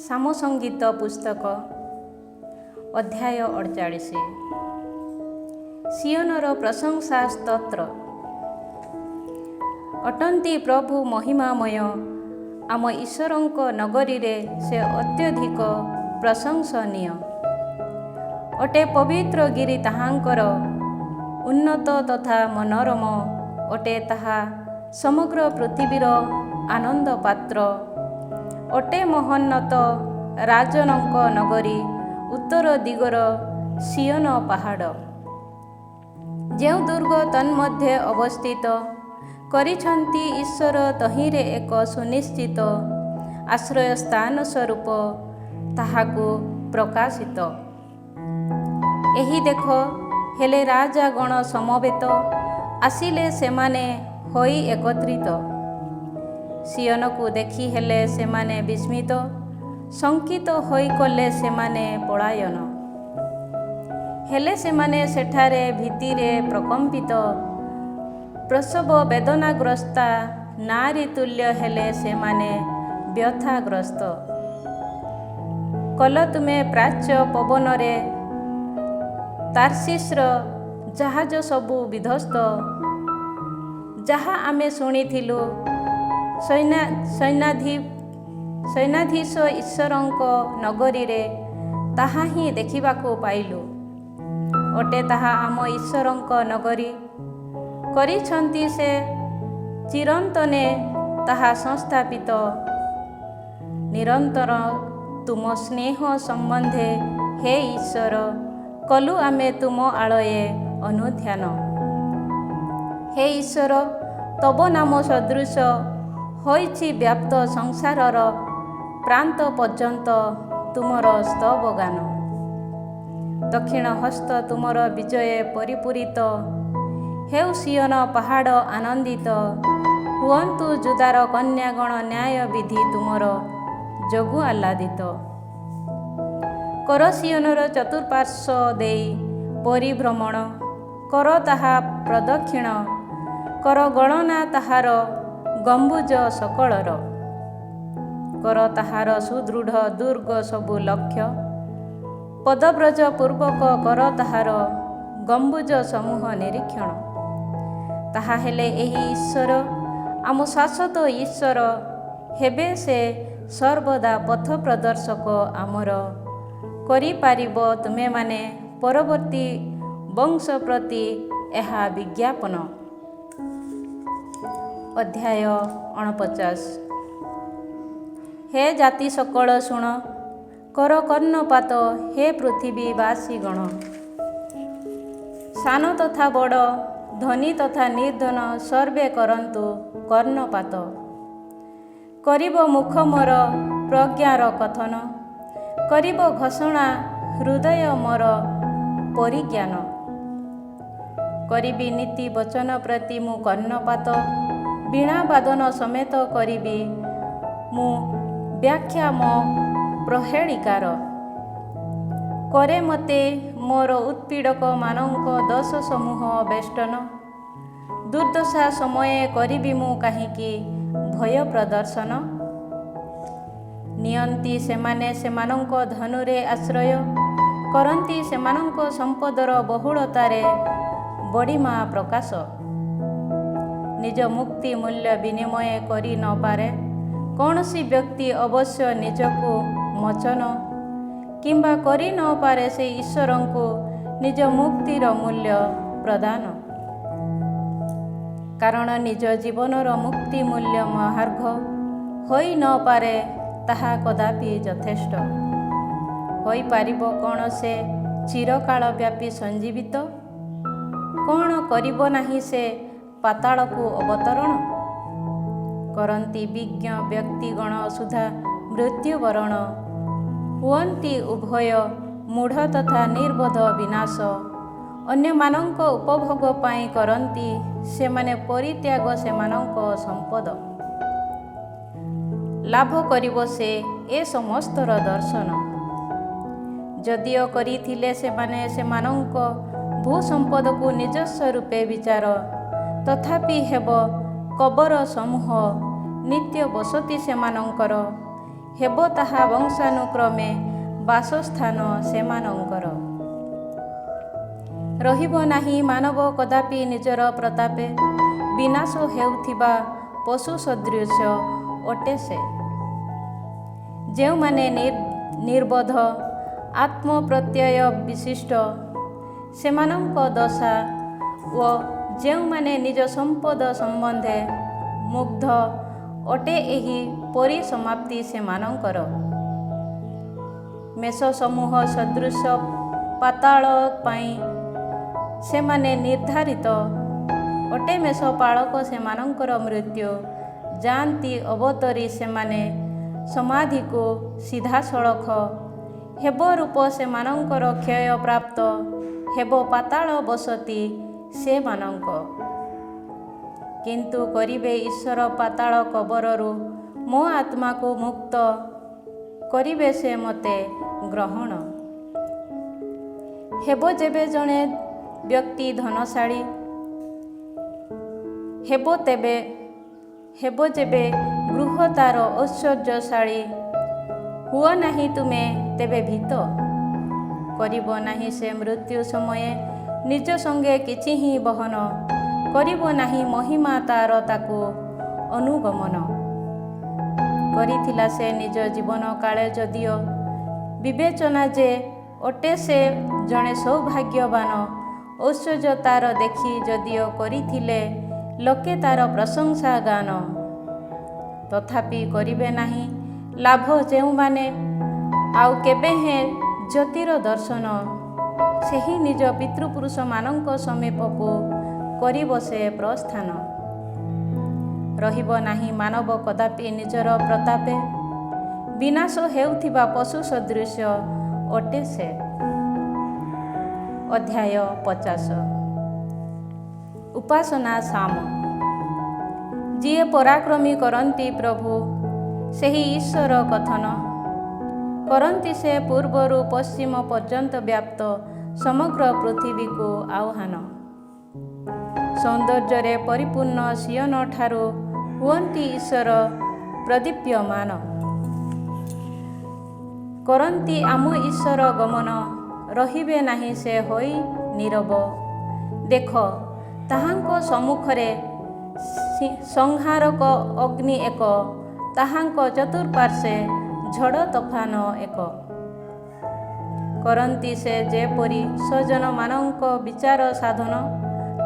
ସାମସଙ୍ଗୀତ ପୁସ୍ତକ ଅଧ୍ୟାୟ 48 ସିୟନର ପ୍ରଶଂସା ସ୍ତୋତ୍ର। ଅଟନ୍ତି ପ୍ରଭୁ ମହିମାମୟ, ଆମ ଈଶ୍ୱରଙ୍କ ନଗରୀରେ ସେ ଅତ୍ୟଧିକ ପ୍ରଶଂସନୀୟ। ଅଟେ ପବିତ୍ର ଗିରି ତାହାଙ୍କର, ଉନ୍ନତ ତଥା ମନୋରମ ଅଟେ ତାହା ସମଗ୍ର ପୃଥିବୀର ଆନନ୍ଦ ପାତ୍ର। ଅଟେ ମହୋନ୍ନତ ରାଜନଙ୍କ ନଗରୀ, ଉତ୍ତର ଦିଗର ସିୟନ ପାହାଡ଼। ଯେଉଁ ଦୁର୍ଗ ତନ୍ମଧ୍ୟରେ ଅବସ୍ଥିତ କରିଛନ୍ତି ଈଶ୍ୱର ତହିଁରେ ଏକ ସୁନିଶ୍ଚିତ ଆଶ୍ରୟ ସ୍ଥାନ ସ୍ୱରୂପ ତାହାକୁ ପ୍ରକାଶିତ। ଏହି ଦେଖ, ହେଲେ ରାଜାଗଣ ସମବେତ ଆସିଲେ ସେମାନେ ହୋଇ ଏକତ୍ରିତ। ସିୟନକୁ ଦେଖି ହେଲେ ସେମାନେ ବିସ୍ମିତ, ଶଙ୍କିତ ହୋଇ କଲେ ସେମାନେ ପଳାୟନ। ହେଲେ ସେମାନେ ସେଠାରେ ଭୀତିରେ ପ୍ରକମ୍ପିତ, ପ୍ରସବ ବେଦନାଗ୍ରସ୍ତା ନାରୀ ତୁଲ୍ୟ ହେଲେ ସେମାନେ ବ୍ୟଥାଗ୍ରସ୍ତ। କଲ ତୁମେ ପ୍ରାଚ୍ୟ ପବନରେ ତାର୍ଷୀଶର ଜାହାଜ ସବୁ ବିଧ୍ୱସ୍ତ। ଯାହା ଆମେ ଶୁଣିଥିଲୁ ସୈନ୍ୟାଧୀଶ ଈଶ୍ୱରଙ୍କ ନଗରୀରେ, ତାହା ହିଁ ଦେଖିବାକୁ ପାଇଲୁ। ଅଟେ ତାହା ଆମ ଈଶ୍ୱରଙ୍କ ନଗରୀ, କରିଛନ୍ତି ସେ ଚିରନ୍ତନେ ତାହା ସଂସ୍ଥାପିତ। ନିରନ୍ତର ତୁମ ସ୍ନେହ ସମ୍ବନ୍ଧେ ହେ ଈଶ୍ୱର, କଲୁ ଆମେ ତୁମ ଆଳୟେ ଅନୁଧ୍ୟାନ। ହେ ଈଶ୍ୱର, ତବ ନାମ ସଦୃଶ ହୋଇଛି ବ୍ୟାପ୍ତ ସଂସାରର ପ୍ରାନ୍ତ ପର୍ଯ୍ୟନ୍ତ ତୁମର ସ୍ତବଗାନ। ଦକ୍ଷିଣ ହସ୍ତ ତୁମର ବିଜୟ ପରିପୂରିତ। ହେଉ ସିୟନ ପାହାଡ଼ ଆନନ୍ଦିତ, ହୁଅନ୍ତୁ ଯୁଦାର କନ୍ୟାଗଣ ନ୍ୟାୟ ବିଧି ତୁମର ଯୋଗୁଁ ଆହ୍ଲାଦିତ। କର ସିୟନର ଚତୁଃପାର୍ଶ୍ୱ ଦେଇ ପରିଭ୍ରମଣ, କର ତାହା ପ୍ରଦକ୍ଷିଣ, କର ଗଣନା ତାହାର ଗମ୍ବୁଜ ସକଳର। କର ତାହାର ସୁଦୃଢ଼ ଦୁର୍ଗ ସବୁ ଲକ୍ଷ୍ୟ, ପଦବ୍ରଜ ପୂର୍ବକ କର ତାହାର ଗମ୍ବୁଜ ସମୂହ ନିରୀକ୍ଷଣ। ତାହା ହେଲେ ଏହି ଈଶ୍ୱର ଆମ ଶାଶ୍ୱତ ଈଶ୍ୱର ହେବେ, ସେ ସର୍ବଦା ପଥ ପ୍ରଦର୍ଶକ ଆମର। କରିପାରିବ ତୁମେମାନେ ପରବର୍ତ୍ତୀ ବଂଶ ପ୍ରତି ଏହା ବିଜ୍ଞାପନ। ଅଧ୍ୟାୟ 49 ହେ ଜାତି ସକଳ ଶୁଣ, କର କର୍ଣ୍ଣପାତ, ହେ ପୃଥିବୀବାସୀଗଣ। ସାନ ତଥା ବଡ଼, ଧନୀ ତଥା ନିର୍ଦ୍ଧନ ସର୍ବେ କରନ୍ତୁ କର୍ଣ୍ଣପାତ। କରିବ ମୁଖ ମୋର ପ୍ରଜ୍ଞାର କଥନ, କରିବ ଘୋଷଣା ହୃଦୟ ମୋର ପରିଜ୍ଞାନ। କରିବି ନୀତି ବଚନ ପ୍ରତି ମୁଁ କର୍ଣ୍ଣପାତ, ବୀଣା ବାଦନ ସମେତ କରିବି ମୁଁ ବ୍ୟାଖ୍ୟା ମୋ ପ୍ରହେଳିକାର। କରେ ମୋତେ ମୋର ଉତ୍ପୀଡ଼କମାନଙ୍କ ଦୋଷ ସମୂହ ବେଷ୍ଟନ, ଦୁର୍ଦ୍ଦଶା ସମୟେ କରିବି ମୁଁ କାହିଁକି ଭୟ ପ୍ରଦର୍ଶନ। ନିଅନ୍ତି ସେମାନେ ସେମାନଙ୍କ ଧନୁରେ ଆଶ୍ରୟ, କରନ୍ତି ସେମାନଙ୍କ ସମ୍ପଦର ବହୁଳତାରେ ବଡ଼ିମା ପ୍ରକାଶ। ନିଜ ମୁକ୍ତି ମୂଲ୍ୟ ବିନିମୟ କରି ନ ପାରେ କୌଣସି ବ୍ୟକ୍ତି ଅବଶ୍ୟ ନିଜକୁ ମୋଚନ, କିମ୍ବା କରି ନ ପାରେ ସେ ଈଶ୍ୱରଙ୍କୁ ନିଜ ମୁକ୍ତିର ମୂଲ୍ୟ ପ୍ରଦାନ। କାରଣ ନିଜ ଜୀବନର ମୁକ୍ତି ମୂଲ୍ୟ ମହାର୍ଘ ହୋଇ ନ ପାରେ ତାହା କଦାପି ଯଥେଷ୍ଟ। ହୋଇପାରିବ କ'ଣ ସେ ଚିରକାଳ ବ୍ୟାପୀ ସଞ୍ଜୀବିତ? କ'ଣ କରିବ ନାହିଁ ସେ ପାତାଳକୁ ଅବତରଣ? କରନ୍ତି ବିଜ୍ଞ ବ୍ୟକ୍ତିଗଣ ସୁଦ୍ଧା ମୃତ୍ୟୁବରଣ, ହୁଅନ୍ତି ଉଭୟ ମୂଢ଼ ତଥା ନିର୍ବୋଧ ବିନାଶ। ଅନ୍ୟମାନଙ୍କ ଉପଭୋଗ ପାଇଁ କରନ୍ତି ସେମାନେ ପରିତ୍ୟାଗ ସେମାନଙ୍କ ସମ୍ପଦ। ଲାଭ କରିବ ସେ ଏ ସମସ୍ତର ଦର୍ଶନ। ଯଦିଓ କରିଥିଲେ ସେମାନେ ସେମାନଙ୍କ ଭୂସମ୍ପଦକୁ ନିଜସ୍ୱ ରୂପେ ବିଚାର, ତଥାପି ହେବ କବର ସମୂହ ନିତ୍ୟ ବସତି ସେମାନଙ୍କର। ହେବ ତାହା ବଂଶାନୁକ୍ରମେ ବାସସ୍ଥାନ ସେମାନଙ୍କର। ରହିବ ନାହିଁ ମାନବ କଦାପି ନିଜର ପ୍ରତାପେ, ବିନାଶ ହେଉଥିବା ପଶୁ ସଦୃଶ ଅଟେ ସେ। ଯେଉଁମାନେ ନିର୍ବୋଧ ଆତ୍ମପ୍ରତ୍ୟୟ ବିଶିଷ୍ଟ, ସେମାନଙ୍କ ଦଶା ଓ ଯେଉଁମାନେ ନିଜ ସମ୍ପଦ ସମ୍ବନ୍ଧେ ମୁଗ୍ଧ ଅଟେ, ଏହି ପରିସମାପ୍ତି ସେମାନଙ୍କର। ମେଷ ସମୂହ ସଦୃଶ ପାତାଳ ପାଇଁ ସେମାନେ ନିର୍ଦ୍ଧାରିତ ଅଟେ। ମେଷ ପାଳକ ସେମାନଙ୍କର ମୃତ୍ୟୁ ଯାଆନ୍ତି ଅବତରି, ସେମାନେ ସମାଧିକୁ ସିଧାସଳଖ ହେବ। ରୂପ ସେମାନଙ୍କର କ୍ଷୟ ପ୍ରାପ୍ତ ହେବ, ପାତାଳ ବସତି ସେମାନଙ୍କ। କିନ୍ତୁ କରିବେ ଈଶ୍ୱର ପାତାଳ କବରରୁ ମୋ ଆତ୍ମାକୁ ମୁକ୍ତ, କରିବେ ସେ ମୋତେ ଗ୍ରହଣ। ହେବ ଯେବେ ଜଣେ ବ୍ୟକ୍ତି ଧନଶାଳୀ, ହେବ ଯେବେ ଗୃହ ତାର ଐଶ୍ୱର୍ଯ୍ୟଶାଳୀ, ହୁଅ ନାହିଁ ତୁମେ ତେବେ ଭୀତ। କରିବ ନାହିଁ ସେ ମୃତ୍ୟୁ ସମୟେ ନିଜ ସଙ୍ଗେ କିଛି ହିଁ ବହନ, କରିବ ନାହିଁ ମହିମା ତାର ତାକୁ ଅନୁଗମନ। କରିଥିଲା ସେ ନିଜ ଜୀବନ କାଳେ ଯଦିଓ ବିବେଚନା ଯେ ଅଟେ ସେ ଜଣେ ସୌଭାଗ୍ୟବାନ, ଐଶ୍ୱର୍ଯ୍ୟ ତାର ଦେଖି ଯଦିଓ କରିଥିଲେ ଲୋକେ ତାର ପ୍ରଶଂସା ଗାନ। ତଥାପି କରିବେ ନାହିଁ ଲାଭ ଯେଉଁମାନେ, ଆଉ କେବେ ହେଁ ଜ୍ୟୋତିର ଦର୍ଶନ, ସେହି ନିଜ ପିତୃପୁରୁଷମାନଙ୍କ ସମୀପକୁ କରିବ ସେ ପ୍ରସ୍ଥାନ। ରହିବ ନାହିଁ ମାନବ କଦାପି ନିଜର ପ୍ରତାପେ, ବିନାଶ ହେଉଥିବା ପଶୁ ସଦୃଶ ଅଟେ ସେ। ଅଧ୍ୟାୟ 50। ଉପାସନା ସାମ। ଯିଏ ପରାକ୍ରମୀ କରନ୍ତି ପ୍ରଭୁ, ସେହି ଈଶ୍ୱର କଥନ କରନ୍ତି ସେ ପୂର୍ବରୁ ପଶ୍ଚିମ ପର୍ଯ୍ୟନ୍ତ ବ୍ୟାପ୍ତ ସମଗ୍ର ପୃଥିବୀକୁ ଆହ୍ୱାନ। ସୌନ୍ଦର୍ଯ୍ୟରେ ପରିପୂର୍ଣ୍ଣ ସିୟନ ଠାରୁ ହୁଅନ୍ତି ଈଶ୍ୱର ପ୍ରଦୀପ୍ୟମାନ। କରନ୍ତି ଆମ ଈଶ୍ୱର ଗମନ, ରହିବେ ନାହିଁ ସେ ହୋଇ ନୀରବ। ଦେଖ ତାହାଙ୍କ ସମ୍ମୁଖରେ ସଂହାରକ ଅଗ୍ନି ଏକ, ତାହାଙ୍କ ଚତୁଃପାର୍ଶ୍ୱେ ଝଡ଼ ତୋଫାନ ଏକ। କରନ୍ତି ସେ ଯେପରି ସ୍ୱଜନମାନଙ୍କ ବିଚାର ସାଧନ,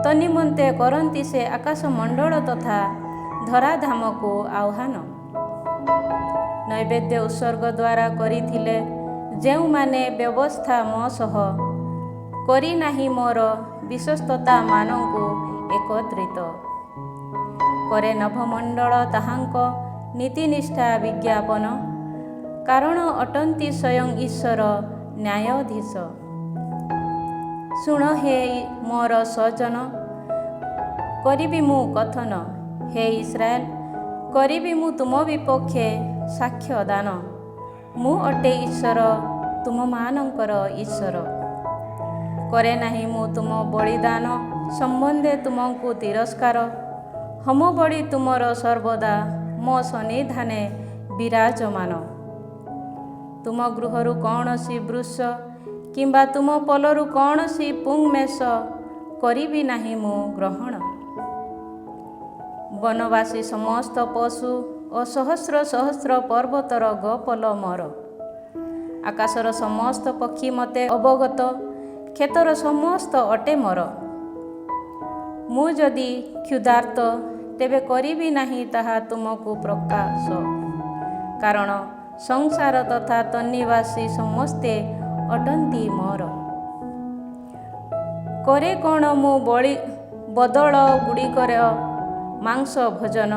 ତନ୍ନିମନ୍ତେ କରନ୍ତି ସେ ଆକାଶମଣ୍ଡଳ ତଥା ଧରାଧାମକୁ ଆହ୍ୱାନ। ନୈବେଦ୍ୟ ଉତ୍ସର୍ଗ ଦ୍ୱାରା କରିଥିଲେ ଯେଉଁମାନେ ବ୍ୟବସ୍ଥା ମୋ ସହ, କରି ନାହିଁ ମୋର ବିଶ୍ୱସ୍ତତାମାନଙ୍କୁ ଏକତ୍ରିତ। କରେ ନଭମଣ୍ଡଳ ତାହାଙ୍କ ନୀତିନିଷ୍ଠା ବିଜ୍ଞାପନ, କାରଣ ଅଟନ୍ତି ସ୍ୱୟଂ ଈଶ୍ୱର ନ୍ୟାୟାଧୀଶ। ଶୁଣ ହେ ମୋର ସ୍ୱଜନ, କରିବି ମୁଁ କଥନ, ହେ ଇସ୍ରାଏଲ କରିବି ମୁଁ ତୁମ ବିପକ୍ଷେ ସାକ୍ଷ୍ୟ ଦାନ। ମୁଁ ଅଟେ ଈଶ୍ୱର ତୁମମାନଙ୍କର ଈଶ୍ୱର। କରେ ନାହିଁ ମୁଁ ତୁମ ବଳିଦାନ ସମ୍ବନ୍ଧେ ତୁମକୁ ତିରସ୍କାର, ହୋମ ବଳି ତୁମର ସର୍ବଦା ମୋ ସନ୍ନିଧାନେ ବିରାଜମାନ। ତୁମ ଗୃହରୁ କୌଣସି ବୃଷ କିମ୍ବା ତୁମ ପୋଲରୁ କୌଣସି ପୁଂମେଷ କରିବି ନାହିଁ ମୁଁ ଗ୍ରହଣ। ବନବାସୀ ସମସ୍ତ ପଶୁ ଓ ସହସ୍ର ସହସ୍ର ପର୍ବତର ଗୋପଲ ମୋର। ଆକାଶର ସମସ୍ତ ପକ୍ଷୀ ମୋତେ ଅବଗତ, କ୍ଷେତର ସମସ୍ତ ଅଟେ ମୋର। ମୁଁ ଯଦି କ୍ଷୁଧାର୍ତ, ତେବେ କରିବି ନାହିଁ ତାହା ତୁମକୁ ପ୍ରକାଶ, କାରଣ ସଂସାର ତଥା ତନ୍ନିବାସୀ ସମସ୍ତେ ଅଟନ୍ତି ମୋର। କରେ କ'ଣ ମୁଁ ବଦଳ ଗୁଡ଼ିକର ମାଂସ ଭୋଜନ,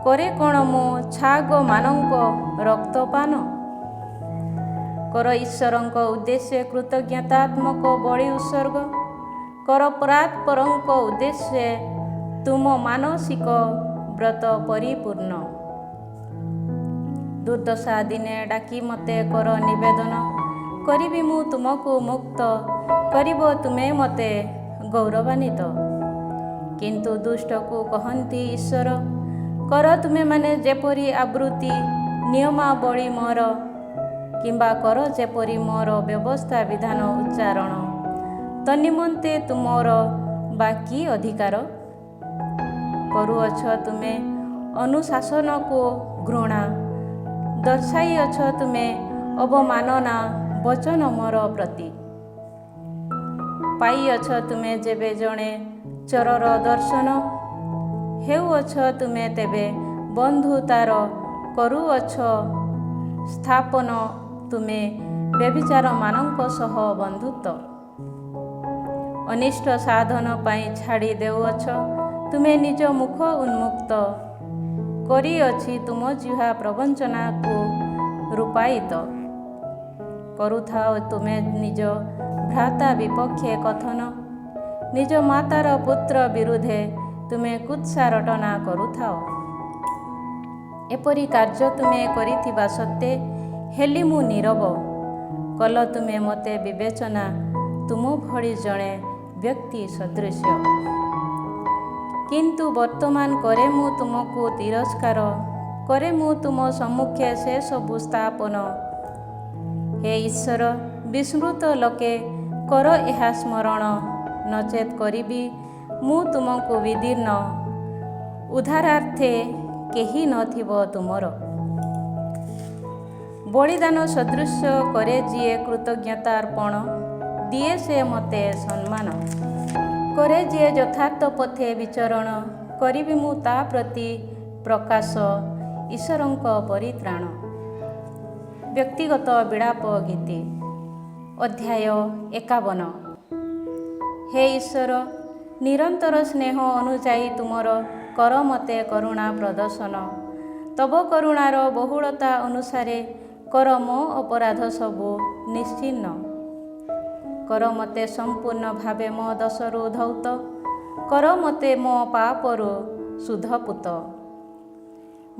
କରେ କ'ଣ ମୁଁ ଛାଗମାନଙ୍କ ରକ୍ତପାନ। କର ଈଶ୍ୱରଙ୍କ ଉଦ୍ଦେଶ୍ୟ କୃତଜ୍ଞତାତ୍ମକ ବଳି ଉତ୍ସର୍ଗ, କର ପରାତ୍ପରଙ୍କ ଉଦ୍ଦେଶ୍ୟ ତୁମ ମାନସିକ ବ୍ରତ ପରିପୂର୍ଣ୍ଣ। ଦୁର୍ଦ୍ଦଶା ଦିନେ ଡାକି ମୋତେ କର ନିବେଦନ, କରିବି ମୁଁ ତୁମକୁ ମୁକ୍ତ, କରିବ ତୁମେ ମୋତେ ଗୌରବାନ୍ୱିତ। କିନ୍ତୁ ଦୁଷ୍ଟକୁ କହନ୍ତି ଈଶ୍ୱର, କର ତୁମେମାନେ ଯେପରି ଆବୃତ୍ତି, ନିୟମାବଳୀ ମୋର କିମ୍ବା କର ଯେପରି ମୋର ବ୍ୟବସ୍ଥା ବିଧାନ ଉଚ୍ଚାରଣ ତନ୍ନିମନ୍ତେ ତୁମର ବା କି ଅଧିକାର? କରୁଅଛ ତୁମେ ଅନୁଶାସନକୁ ଘୃଣା, ଦର୍ଶାଇଅଛ ତୁମେ ଅବମାନନା ବଚନ ମୋର ପ୍ରତି। ପାଇଅଛ ତୁମେ ଯେବେ ଜଣେ ଚୋରର ଦର୍ଶନ, ହେଉଅଛ ତୁମେ ତେବେ ବନ୍ଧୁ ତାର କରୁଅଛ ସ୍ଥାପନ ତୁମେ ବ୍ୟଭିଚାରମାନଙ୍କ ସହ ବନ୍ଧୁତ୍ୱ। ଅନିଷ୍ଟ ସାଧନ ପାଇଁ ଛାଡ଼ି ଦେଉଅଛ ତୁମେ ନିଜ ମୁଖ ଉନ୍ମୁକ୍ତ, କରିଅଛି ତୁମ ଜିହ୍ୱା ପ୍ରବଞ୍ଚନାକୁ ରୂପାୟିତ। କରୁଥାଅ ତୁମେ ନିଜ ଭ୍ରାତା ବିପକ୍ଷେ କଥନ, ନିଜ ମାତାର ପୁତ୍ର ବିରୁଦ୍ଧେ ତୁମେ କୁତ୍ସା ରଟନା କରୁଥାଅ। ଏପରି କାର୍ଯ୍ୟ ତୁମେ କରିଥିବା ସତ୍ତ୍ୱେ ହେଲି ମୁଁ ନୀରବ। କଲ ତୁମେ ମୋତେ ବିବେଚନା ତୁମ ଭଳି ଜଣେ ବ୍ୟକ୍ତି ସଦୃଶ୍ୟ। କିନ୍ତୁ ବର୍ତ୍ତମାନ କରେ ମୁଁ ତୁମକୁ ତିରସ୍କାର, କରେ ମୁଁ ତୁମ ସମ୍ମୁଖେ ସେ ସବୁ ସ୍ଥାପନ। ହେ ଈଶ୍ୱର, ବିସ୍ମୃତ ଲୋକେ କର ଏହା ସ୍ମରଣ, ନଚେତ୍ କରିବି ମୁଁ ତୁମକୁ ବିଦୀର୍ଣ୍ଣ। ଉଦ୍ଧାରାର୍ଥେ କେହି ନଥିବ ତୁମର। ବଳିଦାନ ସଦୃଶ୍ୟ କରେ ଯିଏ କୃତଜ୍ଞତାର୍ପଣ, ଦିଏ ସେ ମୋତେ ସମ୍ମାନ। କରେ ଯିଏ ଯଥାର୍ଥ ପଥେ ବିଚରଣ, କରିବି ମୁଁ ତା ପ୍ରତି ପ୍ରକାଶ ଈଶ୍ୱରଙ୍କ ପରିତ୍ରାଣ। ବ୍ୟକ୍ତିଗତ ବିଳାପ ଗୀତି ଅଧ୍ୟାୟ 51। ହେ ଈଶ୍ୱର, ନିରନ୍ତର ସ୍ନେହ ଅନୁଯାୟୀ ତୁମର କର ମୋତେ କରୁଣା ପ୍ରଦର୍ଶନ। ତବ କରୁଣାର ବହୁଳତା ଅନୁସାରେ କର ମୋ ଅପରାଧ ସବୁ ନିଶ୍ଚିହ୍ନ। କର ମୋତେ ସମ୍ପୂର୍ଣ୍ଣ ଭାବେ ମୋ ଦୋଷରୁ ଧୌତ, କର ମୋତେ ମୋ ପାପରୁ ଶୁଦ୍ଧପୂତ।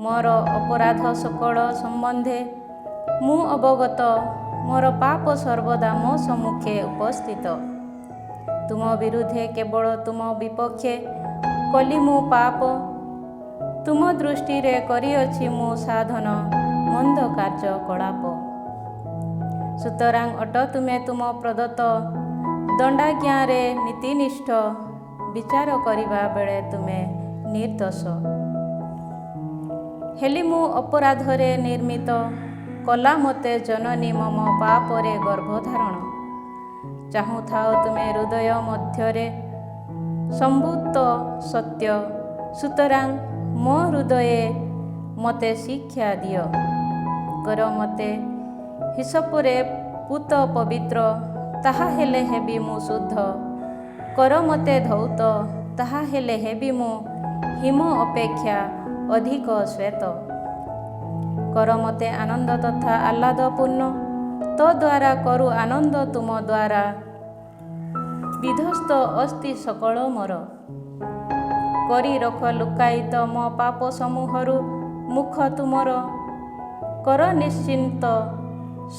ମୋର ଅପରାଧ ସକଳ ସମ୍ବନ୍ଧେ ମୁଁ ଅବଗତ, ମୋର ପାପ ସର୍ବଦା ମୋ ସମ୍ମୁଖେ ଉପସ୍ଥିତ। ତୁମ ବିରୁଦ୍ଧେ କେବଳ ତୁମ ବିପକ୍ଷେ କଲି ମୁଁ ପାପ, ତୁମ ଦୃଷ୍ଟିରେ କରିଅଛି ମୁଁ ସାଧନ ମନ୍ଦ କାର୍ଯ୍ୟକଳାପ। ସୁତରାଂ ଅଟ ତୁମେ ତୁମ ପ୍ରଦତ୍ତ ଦଣ୍ଡାଜ୍ଞାରେ ନୀତିନିଷ୍ଠ, ବିଚାର କରିବା ବେଳେ ତୁମେ ନିର୍ଦ୍ଦୋଷ। ହେଲି ମୁଁ ଅପରାଧରେ ନିର୍ମିତ, କଲା ମୋତେ ଜନନୀ ମମ ପାପରେ ଗର୍ଭଧାରଣ। ଚାହୁଁଥାଅ ତୁମେ ହୃଦୟ ମଧ୍ୟରେ ସମ୍ଭୂତ ସତ୍ୟ, ସୁତରାଂ ମୋ ହୃଦୟେ ମୋତେ ଶିକ୍ଷା ଦିଅ। କର ମୋତେ ହିସପରେ ପୂତ ପବିତ୍ର, ତାହା ହେଲେ ହେବି ମୁଁ ଶୁଦ୍ଧ। କର ମୋତେ ଧୌତ, ତାହା ହେଲେ ହେବି ମୁଁ ହିମ ଅପେକ୍ଷା ଅଧିକ ଶ୍ଵେତ। କର ମୋତେ ଆନନ୍ଦ ତଥା ଆହ୍ଲାଦପୂର୍ଣ୍ଣ, ତୋ ଦ୍ୱାରା କରୁ ଆନନ୍ଦ ତୁମ ଦ୍ୱାରା ବିଧ୍ୱସ୍ତ ଅସ୍ତି ସକଳ ମୋର। କରି ରଖ ଲୁକାୟିତ ମୋ ପାପ ସମୂହରୁ ମୁଖ ତୁମର, କର ନିଶ୍ଚିନ୍ତ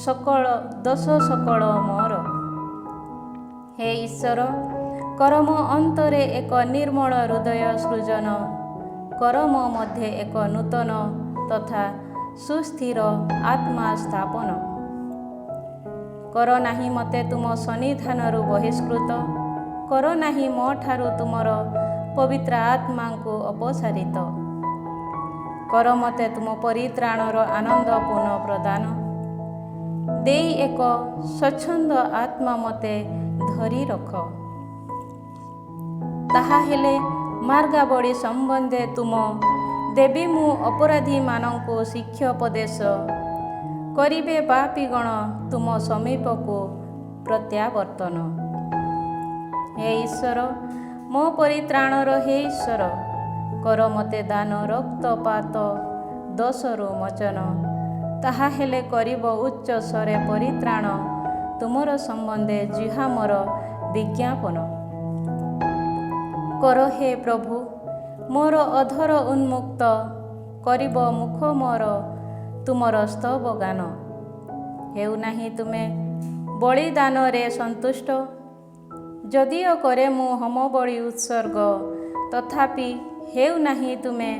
ସକଳ ଦୋଷ ସକଳ ମୋର। ହେ ଈଶ୍ୱର, କର ମୋ ଅନ୍ତରେ ଏକ ନିର୍ମଳ ହୃଦୟ ସୃଜନ, କର ମୋ ମଧ୍ୟରେ ଏକ ନୂତନ ତଥା ସୁସ୍ଥିର ଆତ୍ମା ସ୍ଥାପନ। କର ନାହିଁ ମୋତେ ତୁମ ସନ୍ନିଧାନରୁ ବହିଷ୍କୃତ, କର ନାହିଁ ମୋ ଠାରୁ ତୁମର ପବିତ୍ର ଆତ୍ମାଙ୍କୁ ଅପସାରିତ। କର ମୋତେ ତୁମ ପରିତ୍ରାଣର ଆନନ୍ଦ ପୁନଃ ପ୍ରଦାନ, ଦେଇ ଏକ ସ୍ୱଚ୍ଛନ୍ଦ ଆତ୍ମା ମୋତେ ଧରି ରଖ। ତାହା ହେଲେ ମାର୍ଗାବଳୀ ସମ୍ବନ୍ଧେ ତୁମ ଦେବି ମୁଁ ଅପରାଧୀମାନଙ୍କୁ ଶିକ୍ଷୋପଦେଶ, କରିବେ ପାପୀଗଣ ତୁମ ସମୀପକୁ ପ୍ରତ୍ୟାବର୍ତ୍ତନ। ହେ ଈଶ୍ୱର, ମୋ ପରିତ୍ରାଣର ହେ ଈଶ୍ୱର, କର ମୋତେ ଦାନ ରକ୍ତପାତ ଦୋଷରୁ ମୋଚନ। ତାହା ହେଲେ କରିବ ଉଚ୍ଚ ସ୍ୱରେ ପରିତ୍ରାଣ, ତୁମର ସମ୍ବନ୍ଧେ ଜିହ୍ୱା ମୋର ବିଜ୍ଞାପନ। କର ହେ ପ୍ରଭୁ ମୋର ଅଧର ଉନ୍ମୁକ୍ତ, କରିବ ମୁଖ ମୋର ତୁମର ସ୍ତବ ଗାନ। ହେଉନାହିଁ ତୁମେ ବଳିଦାନରେ ସନ୍ତୁଷ୍ଟ, ଯଦିଓ କରେ ମୁଁ ହୋମବଳି ଉତ୍ସର୍ଗ, ତଥାପି ହେଉନାହିଁ ତୁମେ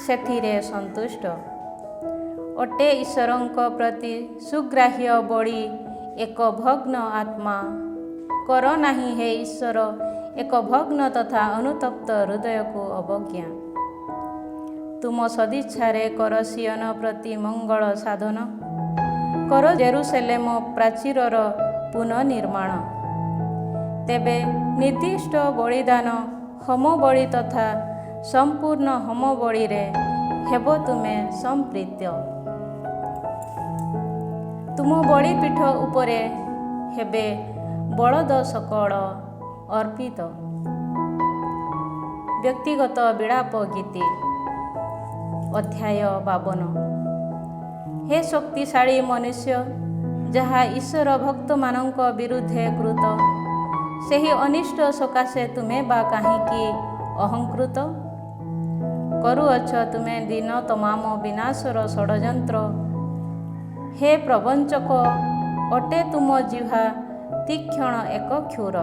ସେଥିରେ ସନ୍ତୁଷ୍ଟ। ଅଟେ ଈଶ୍ୱରଙ୍କ ପ୍ରତି ସୁଗ୍ରାହ୍ୟ ବଳି ଏକ ଭଗ୍ନ ଆତ୍ମା। କର ନାହିଁ ହେ ଈଶ୍ୱର ଏକ ଭଗ୍ନ ତଥା ଅନୁତପ୍ତ ହୃଦୟକୁ ଅବଜ୍ଞା। ତୁମ ସଦିଚ୍ଛାରେ କର ସିୟନ ପ୍ରତି ମଙ୍ଗଳ ସାଧନ। କର ଜେରୁସଲେମ ପ୍ରାଚୀରର ପୁନଃନିର୍ମାଣ। ତେବେ ନିର୍ଦ୍ଦିଷ୍ଟ ବଳିଦାନ ହୋମ ବଳି ତଥା ସମ୍ପୂର୍ଣ୍ଣ ହୋମ ବଳିରେ ହେବ ତୁମେ ସମ୍ପ୍ରୀତ। ତୁମ ବଳିପୀଠ ଉପରେ ହେବେ ବଳଦ ସକଳ ଅର୍ପିତ। ବ୍ୟକ୍ତିଗତ ବିଳାପ ଗୀତି ଅଧ୍ୟାୟ 52। ହେ ଶକ୍ତିଶାଳୀ ମନୁଷ୍ୟ, ଯାହା ଈଶ୍ୱର ଭକ୍ତମାନଙ୍କ ବିରୁଦ୍ଧେ କୃତ, ସେହି ଅନିଷ୍ଟ ସକାଶେ ତୁମେ ବା କାହିଁକି ଅହଂକୃତ କରୁଅଛ? ତୁମେ ଦିନ ତମାମ ବିନାଶର ଷଡ଼ଯନ୍ତ୍ର। ହେ ପ୍ରବଞ୍ଚକ, ଅଟେ ତୁମ ଜିହ୍ୱା ତୀକ୍ଷ୍ଣ ଏକ କ୍ଷୁର।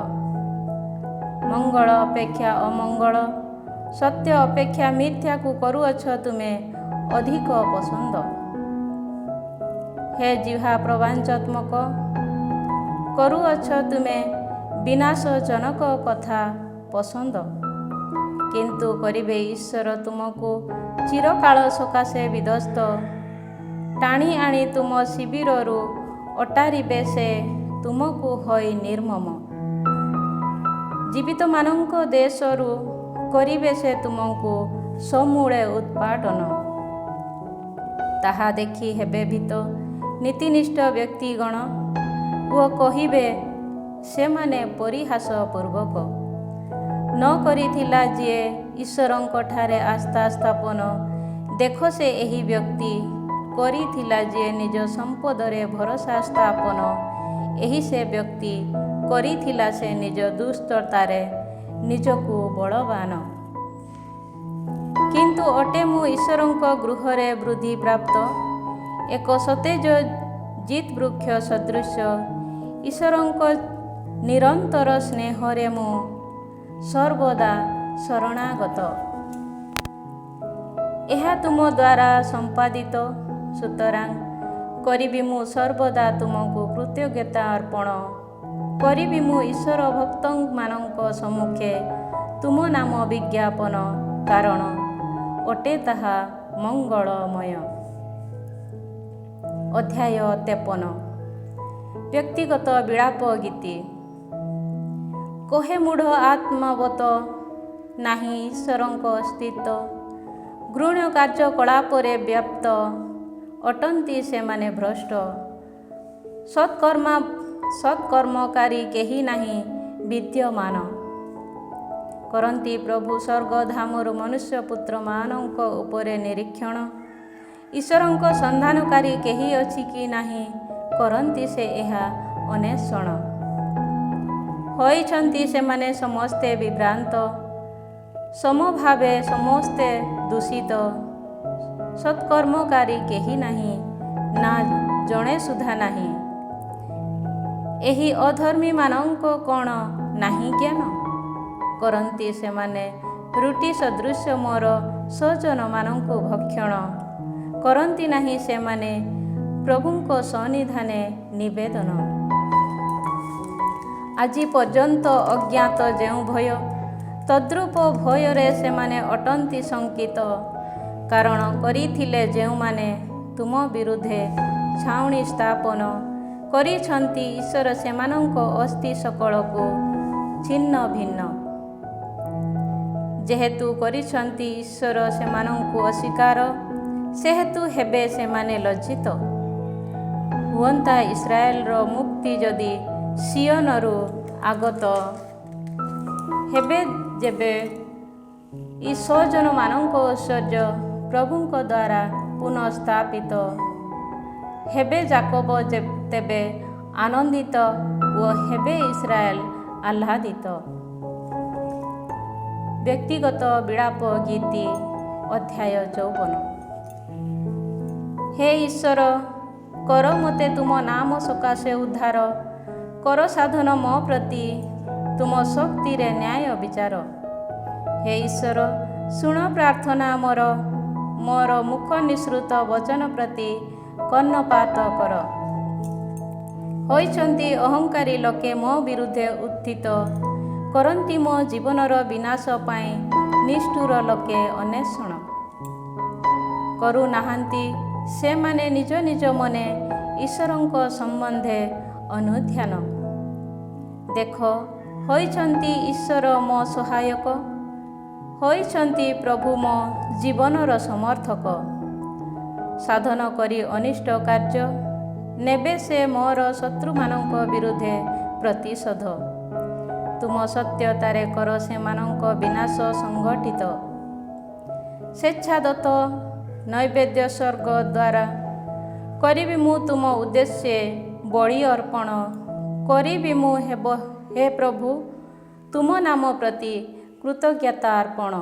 ମଙ୍ଗଳ ଅପେକ୍ଷା ଅମଙ୍ଗଳ, ସତ୍ୟ ଅପେକ୍ଷା ମିଥ୍ୟାକୁ କରୁଅଛ ତୁମେ ଅଧିକ ପସନ୍ଦ। ହେ ଜିହ୍ୱା ପ୍ରବଞ୍ଚାତ୍ମକ, କରୁଅଛ ତୁମେ ବିନାଶଜନକ କଥା ପସନ୍ଦ। କିନ୍ତୁ କରିବେ ଈଶ୍ୱର ତୁମକୁ ଚିରକାଳ ସକାଶେ ବିଧ୍ୱସ୍ତ। ଟାଣି ଆଣି ତୁମ ଶିବିରରୁ ଅଟାରିବେ ସେ ତୁମକୁ ହୋଇ ନିର୍ମମ। ଜୀବିତମାନଙ୍କ ଦେଶରୁ କରିବେ ସେ ତୁମକୁ ସମୂଳେ ଉତ୍ପାଟନ। ତାହା ଦେଖି ହେବେ ଭୀତ ନୀତିନିଷ୍ଠ ବ୍ୟକ୍ତିଗଣ ଓ କହିବେ ସେମାନେ ପରିହାସ ପୂର୍ବକ। ନ କରିଥିଲା ଯିଏ ଈଶ୍ୱରଙ୍କଠାରେ ଆସ୍ଥା ସ୍ଥାପନ, ଦେଖ ସେ ଏହି ବ୍ୟକ୍ତି। କରିଥିଲା ଯିଏ ନିଜ ସମ୍ପଦରେ ଭରସା ସ୍ଥାପନ, ଏହି ସେ ବ୍ୟକ୍ତି। କରିଥିଲା ସେ ନିଜ ଦୁଷ୍ଟତାରେ ନିଜକୁ ବଳବାନ। କିନ୍ତୁ ଅଟେ ମୁଁ ଈଶ୍ୱରଙ୍କ ଗୃହରେ ବୃଦ୍ଧି ପ୍ରାପ୍ତ, ଏକ ସତେଜ ଜିତବୃକ୍ଷ ସଦୃଶ। ଈଶ୍ୱରଙ୍କ ନିରନ୍ତର ସ୍ନେହରେ ମୁଁ ସର୍ବଦା ଶରଣାଗତ। ଏହା ତୁମ ଦ୍ୱାରା ସମ୍ପାଦିତ, ସୁତରାଂ କରିବି ମୁଁ ସର୍ବଦା ତୁମକୁ କୃତଜ୍ଞତା ଅର୍ପଣ। କରିବି ମୁଁ ଈଶ୍ୱର ଭକ୍ତମାନଙ୍କ ସମ୍ମୁଖେ ତୁମ ନାମ ବିଜ୍ଞାପନ, କାରଣ ଅଟେ ତାହା ମଙ୍ଗଳମୟ। ଅଧ୍ୟାୟ 53। ବ୍ୟକ୍ତିଗତ ବିଳାପ ଗୀତି। କହେ ମୂଢ଼ ଆତ୍ମାବତ ନାହିଁ ଈଶ୍ୱରଙ୍କ ଅସ୍ତିତ୍ୱ। ଘୃଣ୍ୟ କାର୍ଯ୍ୟକଳାପରେ ବ୍ୟାପ୍ତ ଅଟନ୍ତି ସେମାନେ ଭ୍ରଷ୍ଟ। ସତ୍କର୍ମକାରୀ କେହି ନାହିଁ ବିଦ୍ୟମାନ। କରନ୍ତି ପ୍ରଭୁ ସ୍ୱର୍ଗଧାମରୁ ମନୁଷ୍ୟପୁତ୍ରମାନଙ୍କ ଉପରେ ନିରୀକ୍ଷଣ। ଈଶ୍ୱରଙ୍କ ସନ୍ଧାନକାରୀ କେହି ଅଛି କି ନାହିଁ, କରନ୍ତି ସେ ଏହା ଅନ୍ୱେଷଣ। ହୋଇଛନ୍ତି ସେମାନେ ସମସ୍ତେ ବିଭ୍ରାନ୍ତ, ସମଭାବେ ସମସ୍ତେ ଦୂଷିତ। ସତ୍କର୍ମକାରୀ କେହି ନାହିଁ, ନା ଜଣେ ସୁଦ୍ଧା ନାହିଁ। ଏହି ଅଧର୍ମୀମାନଙ୍କ କ'ଣ ନାହିଁ ଜ୍ଞାନ? କରନ୍ତି ସେମାନେ ରୁଟି ସଦୃଶ ମୋର ସ୍ୱଜନମାନଙ୍କୁ ଭକ୍ଷଣ। କରନ୍ତି ନାହିଁ ସେମାନେ ପ୍ରଭୁଙ୍କ ସନ୍ନିଧାନେ ନିବେଦନ। ଆଜି ପର୍ଯ୍ୟନ୍ତ ଅଜ୍ଞାତ ଯେଉଁ ଭୟ, ତଦ୍ରୂପ ଭୟରେ ସେମାନେ ଅଟନ୍ତି ଶଙ୍କିତ। କାରଣ କରିଥିଲେ ଯେଉଁମାନେ ତୁମ ବିରୁଦ୍ଧେ ଛାଉଣି ସ୍ଥାପନ, କରିଛନ୍ତି ଈଶ୍ୱର ସେମାନଙ୍କ ଅସ୍ଥି ସକଳକୁ ଛିନ୍ନ ଭିନ୍ନ। ଯେହେତୁ କରିଛନ୍ତି ଈଶ୍ୱର ସେମାନଙ୍କୁ ଅସ୍ୱୀକାର, ସେହେତୁ ହେବେ ସେମାନେ ଲଜ୍ଜିତ। ହୁଅନ୍ତା ଇସ୍ରାଏଲର ମୁକ୍ତି ଯଦି ସିୟନରୁ ଆଗତ, ହେବେ ଯେବେ ସ୍ୱଜନମାନଙ୍କ ଐଶ୍ୱର୍ଯ୍ୟ ପ୍ରଭୁଙ୍କ ଦ୍ୱାରା ପୁନଃସ୍ଥାପିତ। ହେବେ ଯାକୋବ ତେବେ ଆନନ୍ଦିତ ଓ ହେବେ ଇସ୍ରାଏଲ ଆହ୍ଲାଦିତ। ବ୍ୟକ୍ତିଗତ ବିଳାପ ଗୀତି ଅଧ୍ୟାୟ 54। ହେ ଈଶ୍ୱର, କର ମୋତେ ତୁମ ନାମ ସକାଶେ ଉଦ୍ଧାର। କର ସାଧନ ମୋ ପ୍ରତି ତୁମ ଶକ୍ତିରେ ନ୍ୟାୟ ବିଚାର। ହେ ଈଶ୍ୱର, ଶୁଣ ପ୍ରାର୍ଥନା ମୋର, ମୋର ମୁଖ ନିଃସୃତ ବଚନ ପ୍ରତି କର୍ଣ୍ଣପାତ କର। ହୋଇଛନ୍ତି ଅହଙ୍କାରୀ ଲୋକେ ମୋ ବିରୁଦ୍ଧେ ଉତ୍ଥିତ, କରନ୍ତି ମୋ ଜୀବନର ବିନାଶ ପାଇଁ ନିଷ୍ଠୁର ଲୋକେ ଅନ୍ୱେଷଣ। କରୁନାହାନ୍ତି ସେମାନେ ନିଜ ନିଜ ମନେ ଈଶ୍ୱରଙ୍କ ସମ୍ବନ୍ଧେ ଅନୁଧ୍ୟାନ। ଦେଖ, ହୋଇଛନ୍ତି ଈଶ୍ୱର ମୋ ସହାୟକ, ହୋଇଛନ୍ତି ପ୍ରଭୁ ମୋ ଜୀବନର ସମର୍ଥକ। ସାଧନ କରି ଅନିଷ୍ଟ କାର୍ଯ୍ୟ ନେବେ ସେ ମୋର ଶତ୍ରୁମାନଙ୍କ ବିରୁଦ୍ଧେ ପ୍ରତିଶୋଧ। ତୁମ ସତ୍ୟତାରେ କର ସେମାନଙ୍କ ବିନାଶ ସଂଗଠିତ। ସ୍ୱେଚ୍ଛାଦତ୍ତ ନୈବେଦ୍ୟ ସ୍ୱର୍ଗ ଦ୍ୱାରା କରିବି ମୁଁ ତୁମ ଉଦ୍ଦେଶ୍ୟ ବଳି ଅର୍ପଣ। କରିବି ମୁଁ ହେ ପ୍ରଭୁ ତୁମ ନାମ ପ୍ରତି କୃତଜ୍ଞତା ଅର୍ପଣ,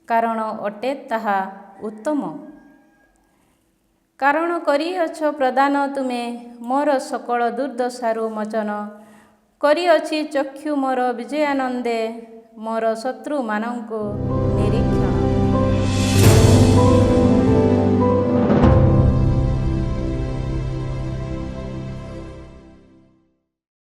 କାରଣ ଅଟେ ତାହା ଉତ୍ତମ। କାରଣ କରିଅଛ ପ୍ରଦାନ ତୁମେ ମୋର ସକଳ ଦୁର୍ଦ୍ଦଶାରୁ ମୋଚନ। କରିଅଛି ଚକ୍ଷୁ ମୋର ବିଜୟାନନ୍ଦେ ମୋର ଶତ୍ରୁମାନଙ୍କୁ ନିରୀକ୍ଷଣ।